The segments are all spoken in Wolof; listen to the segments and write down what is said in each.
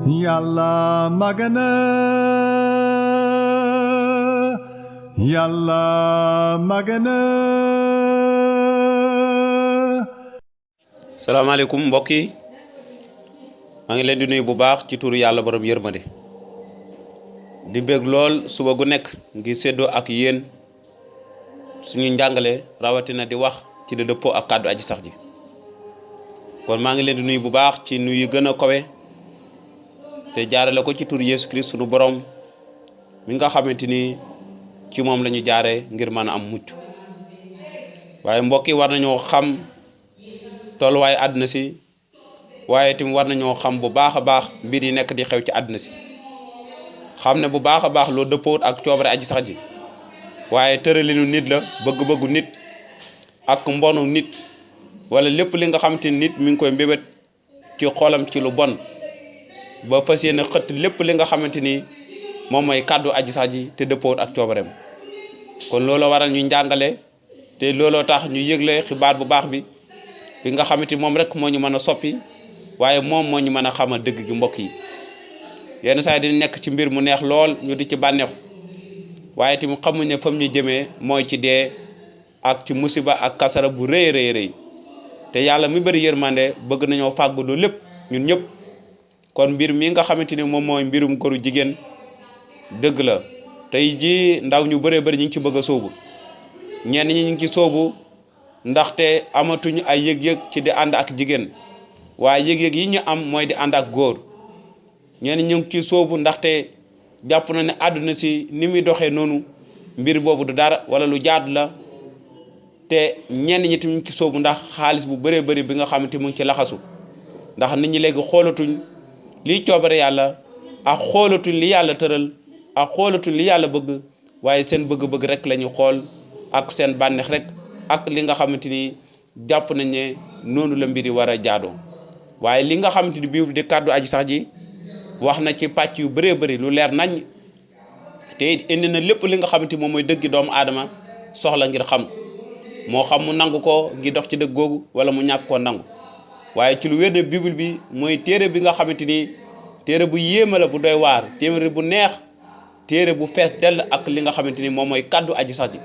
Yàlla magana Yàlla magana. salaamaaleykum mbokk yi maa ngi leen di nuyu bu baax ci turu yàlla borom yërmande di bég lool suba gu nekk ngi séddoo ak yéen suñu njàngale rawatina di wax ci di dëppoo ak kàddu aji sax ji kon maa ngi leen di nuyu bu baax ci nuyu gën a kawe te jaarale ko ci turu Yeesu Christ sunu borom mi nga xamante ni ci moom la ñu jaaree ngir mën a am mucc waaye mbokk yi war nañoo xam tolluwaay àdduna si waaye tamit war nañoo xam bu baax a baax mbir yi nekk di xew ci àdduna si xam ne bu baax a baax loo dëppoot ak coobare aji sax ji waaye tëralinu nit la bëgg-bëggu nit ak mbonu nit wala lépp li nga xamante ni nit mi ngi koy mbébét ci xolam ci lu bon ba fas yéene xëtt lépp li nga xamante ni moom mooy kàddu aji sax ji te dëppoot ak coobareem kon looloo waral ñu njàngale te looloo tax ñu yëgle xibaar bu baax bi nga xamante moom rek moo ñu mën a soppi waaye moom moo ñu mën a xamal dëgg gi mbokk yi yenn saa yi di nekk ci mbir mu neex lool ñu di ci bànneexu waaye tamit xamuñ ne fam ñu jëmee mooy ci dee ak ci musiba ak kasara bu rëy rëy te yàlla mi bëri yërmande bëgg nañoo fàggu lu lépp ñun ñëpp kon mbir mi nga xamante ni moom mooy mbirum góoru jigéen dëgg la tey ji ndaw ñu bëree bëri ñu ngi ci bëgg a sóobu ñenn ñi ñu ngi ci sóobu ndaxte amatuñu ay yëg-yëg ci di ànd ak jigéen waaye yëg-yëg yi ñu am mooy di ànd ak góor ñenn ñu ngi ci sóobu ndaxte jàpp na ne àdduna si ni muy doxee noonu mbir boobu du dara wala lu jaadu la te ñenn ñi tamit ñu ngi ci sóobu ndax xaalis bu bëree bëri bi nga xamante mu ngi ci laxasu ndax nit ñi léegi xoolatuñ liy coobare yàlla ak xoolatuñ li yàlla tëral ak xoolatuñ li yàlla bëgg waaye seen bëgg-bëgg rek la ñu xool ak seen bànneex rek ak li nga xamante ni jàpp nañ ne noonu la mbiri war a jaadoo waaye li nga xamante ni Bible di kàddu aji sax ji wax na ci pàcc yu bëree bëri lu leer nañ te it indi na lépp li nga xamante moom mooy dëggi doomu aadama soxla ngir xam moo xam mu nangu ko gi dox ci dëgg googu wala mu ñàkk koo nangu waaye ci lu wér de Bible bi mooy téere bi nga xamante ni téere bu yéema la bu doy waar téere bu neex téere bu fees dell ak li nga xamante ni moom mooy kàddu aji sax ji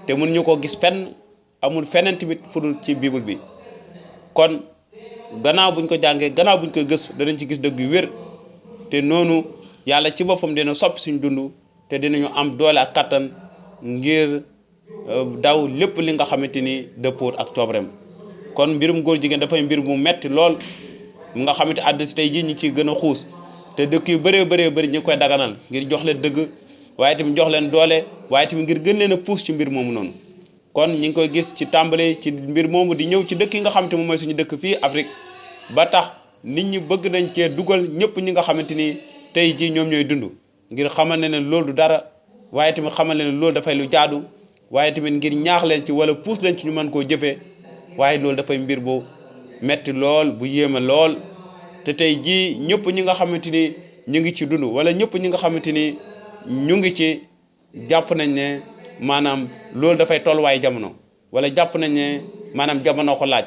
te mun ñu ko gis fenn amul feneen tamit fudul ci Bible bi kon gannaaw buñ ko jàngee gannaaw buñ ko gëstu danañ ci gis dëgg yu wér te noonu yàlla ci boppam dina soppi suñ dund te dinañu am doole ak kattan ngir daw lépp li nga xamante ni dëppoot ak coobareem kon mbirum góor jigéen dafay mbir mu metti lool mu nga xamante àddina si tey jii ñu ciy gën a xuus te dëkk yu bëree bëri ñu koy daganal ngir jox leen dëgg waaye tamit jox leen doole waaye tamit ngir gën leen a puus ci mbir moomu noonu kon ñi ngi koy gis ci tàmbale ci mbir moomu di ñëw ci dëkk yi nga xamante moom mooy suñu dëkk fii Afrique ba tax nit ñi bëgg nañ cee dugal ñëpp ñi nga xamante ni tey jii ñoom ñooy dund ngir xamal ne loolu du dara waaye tamit xamal ne loolu dafay lu jaadu waaye tamit ngir ñaax leen ci wala puus leen ci ñu mën koo jëfee waaye loolu dafay mbir bu metti lool bu yéeme lool te tey jii ñëpp ñi nga xamante ni ñu ngi ci dund wala ñëpp ñi nga xamante ni ñu ngi ci jàpp nañ ne maanaam loolu dafay tolluwaay jamono wala jàpp nañ ne maanaam jamono ko laaj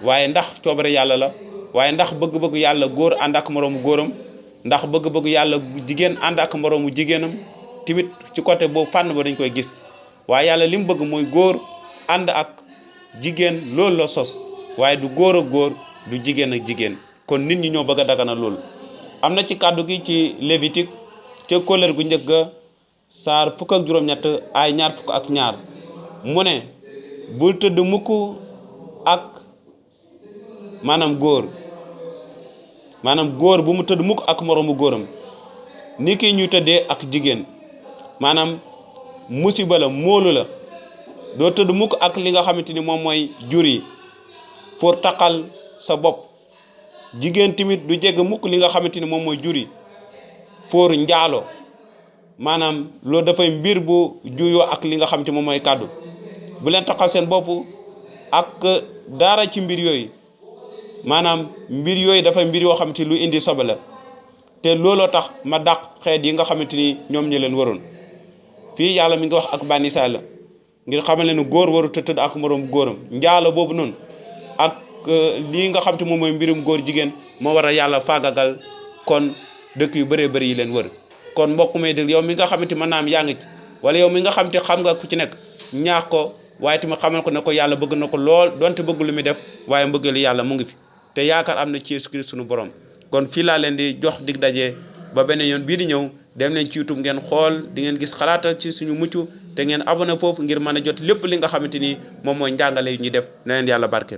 waaye ndax coobare yàlla la waaye ndax bëgg-bëgg yàlla góor ànd ak moroomu góoram ndax bëgg-bëgg yàlla jigéen ànd ak moroomu jigéenam tamit ci côté boobu fànn ba dañ koy gis waaye yàlla li mu bëgg mooy góor ànd ak jigéen loolu la sos waaye du góor ak góor du jigéen ak jigéen kon nit ñi ñoo bëgg a dagana loolu am na ci kàddu gi ci Lévitique ca kóllëre gu njëkk ga saar fukk ak juróom-ñett ay ñaar fukk ak ñaar mu ne bul tëdd mukk ak maanaam góor bu mu tëdd mukk ak moroomu góoram ni ki ñuy tëddee ak jigéen maanaam musiba la móolu la doo tëdd mukk ak li nga xamante ni moom mooy jur yi pour taqal sa bopp jigéen tamit du jege mukk li nga xamante ni moom mooy jur yi pour njaalo maanaam loolu dafay mbir bu juyoo ak li nga xamante moom mooy kàddu bu leen taqal seen bopp ak dara ci mbir yooyu maanaam mbir yooyu dafay mbir yoo xamante lu indi sobe la te looloo tax ma dàq xeet yi nga xamante ni ñoom ñi leen waroon fii yàlla mi ngi wax ak Bani Israayil ngir xamal leen góor waru tëdd ak moroom góoram njaalo boobu noonu ak lii nga xam te moom mooy mbirum góor jigéen moo war a yàlla faagagal kon dëkk yu bëree bëri yi leen wër kon mbokk may dégg yow mi nga xamante mën naa am yaa ngi ci wala yow mi nga xamante xam nga ku ci nekk ñaax ko waaye tamit xamal ko ne ko yàlla bëgg na ko lool donte bëgg lu muy def waaye mbëggeelu yàlla mu ngi fi te yaakaar am na ci Yeesu Kirist sunu borom kon fii laa leen di jox dig daje ba beneen yoon bii di ñëw dem leen ci YouTube ngeen xool di ngeen gis xalaatal ci suñu mucc te ngeen abonné foofu ngir mën a jot lépp li nga xamante ni moom mooy njàngale yu ñuy def na leen yàlla barkeel